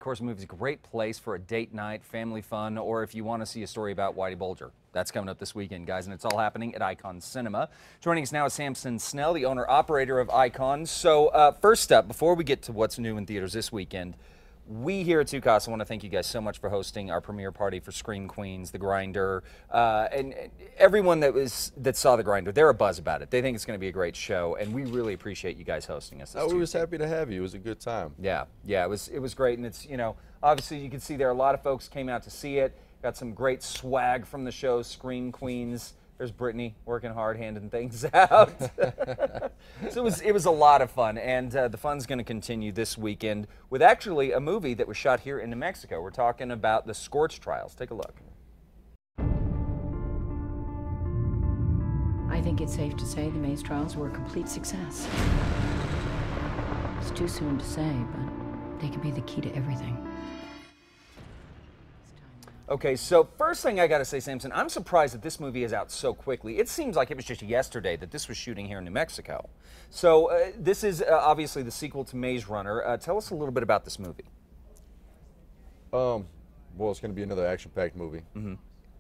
course, a movie's a great place for a date night, family fun, or if you want to see a story about Whitey Bulger. That's coming up this weekend, guys, and it's all happening at Icon Cinema. Joining us now is Samson Snell, the owner-operator of Icon. So first up, before we get to what's new in theaters this weekend, we here at Two Casa want to thank you guys so much for hosting our premiere party for Scream Queens, The Grinder, and everyone that saw The Grinder. They're a buzz about it. They think it's going to be a great show, and we really appreciate you guys hosting us. We was happy to have you. It was a good time. Yeah, it was great, and it's, you know, obviously you can see there a lot of folks came out to see it. Got some great swag from the show, Scream Queens. There's Brittany working hard, handing things out. So it was a lot of fun, and the fun's going to continue this weekend with actually a movie that was shot here in New Mexico. We're talking about the Scorch Trials. Take a look. I think it's safe to say the Maze trials were a complete success. It's too soon to say, but they could be the key to everything. Okay, so first thing I got to say, Samson, I'm surprised that this movie is out so quickly. It seems like it was just yesterday that this was shooting here in New Mexico. So this is obviously the sequel to Maze Runner. Tell us a little bit about this movie. Well, it's going to be another action-packed movie.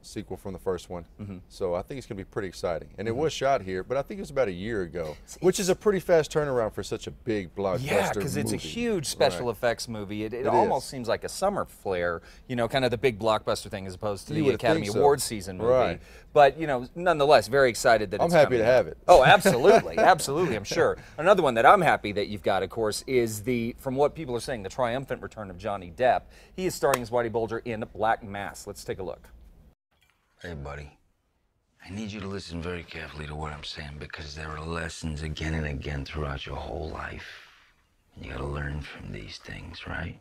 Sequel from the first one. So I think it's going to be pretty exciting. And it was shot here, but I think it was about a year ago, which is a pretty fast turnaround for such a big blockbuster movie. Yeah, because it's a huge special effects movie. It almost seems like a summer flair, you know, kind of the big blockbuster thing as opposed to the Academy Awards season movie. Right. But, you know, nonetheless, very excited that it's I'm happy to have it. Oh, absolutely. Absolutely, I'm sure. Another one that I'm happy that you've got, of course, is from what people are saying, the triumphant return of Johnny Depp. He is starring as Whitey Bulger in Black Mass. Let's take a look. Hey, buddy, I need you to listen very carefully to what I'm saying because there are lessons again and again throughout your whole life. And you gotta learn from these things, right?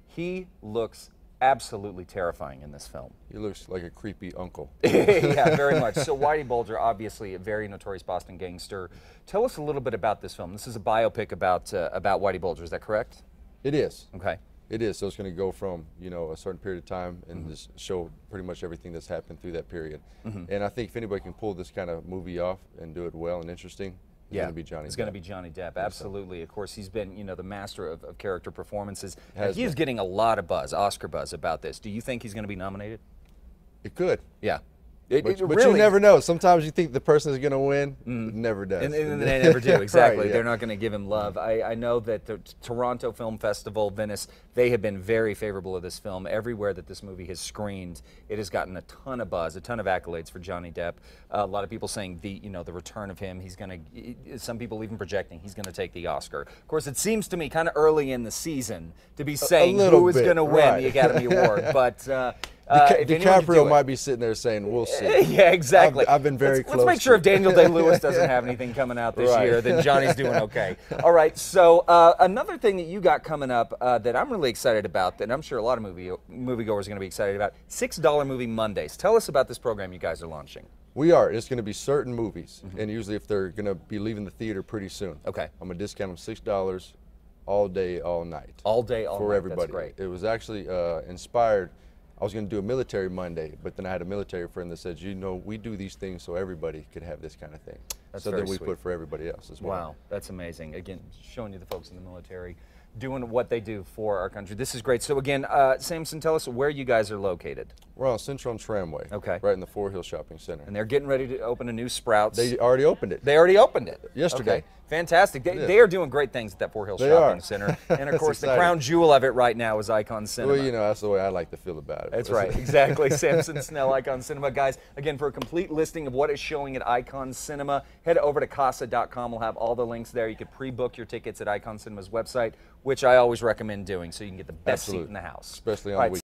He looks absolutely terrifying in this film. He looks like a creepy uncle. Yeah, very much. So Whitey Bulger, obviously a very notorious Boston gangster. Tell us a little bit about this film. This is a biopic about Whitey Bulger, is that correct? It is. Okay. It is, so it's going to go from, you know, a certain period of time and just show pretty much everything that's happened through that period. And I think if anybody can pull this kind of movie off and do it well and interesting, it's going to be Johnny Depp. It's going to be Johnny Depp, absolutely. Of course, he's been, you know, the master of character performances. He is getting a lot of buzz, Oscar buzz about this. Do you think he's going to be nominated? It could. Yeah. But you never know. Sometimes you think the person is going to win, it never does. And they never do, exactly. Right, yeah. They're not going to give him love. I know that the Toronto Film Festival, Venice, they have been very favorable of this film. Everywhere that this movie has screened, it has gotten a ton of buzz, a ton of accolades for Johnny Depp. A lot of people saying the return of him, he's going to, some people even projecting he's going to take the Oscar. Of course, it seems to me kind of early in the season to be saying who is going to win the Academy Award, but DiCaprio might be sitting there saying, "We'll see." Yeah, exactly. I've been very close. Let's make sure if Daniel Day-Lewis doesn't have anything coming out this year, then Johnny's doing okay. All right, so another thing that you got coming up that I'm really excited about, that I'm sure a lot of moviegoers are going to be excited about, $6 Movie Mondays. Tell us about this program you guys are launching. We are. It's going to be certain movies, and usually if they're going to be leaving the theater pretty soon. Okay. I'm going to discount them $6 all day, all night. All day, all night. For everybody. That's great. It was actually inspired. I was going to do a military Monday, but then I had a military friend that said, you know, we do these things so everybody could have this kind of thing. That's so very then we sweet. put for everybody else as well. Wow, that's amazing. Again, showing you the folks in the military doing what they do for our country. This is great. So again, Samson, tell us where you guys are located. We're on Central and Tramway. Okay. Right in the Fort Hill Shopping Center. And they're getting ready to open a new Sprouts. They already opened it. They already opened it? Yesterday. Okay. Fantastic. They are doing great things at that Fort Hill Shopping Center. And of course, the crown jewel of it right now is Icon Cinema. Well, you know, that's the way I like to feel about it. That's right. Exactly. Samson Snell, Icon Cinema. Guys, again, for a complete listing of what is showing at Icon Cinema, head over to casa.com. We'll have all the links there. You can pre-book your tickets at Icon Cinema's website, which I always recommend doing so you can get the best seat in the house. Especially on the weekend.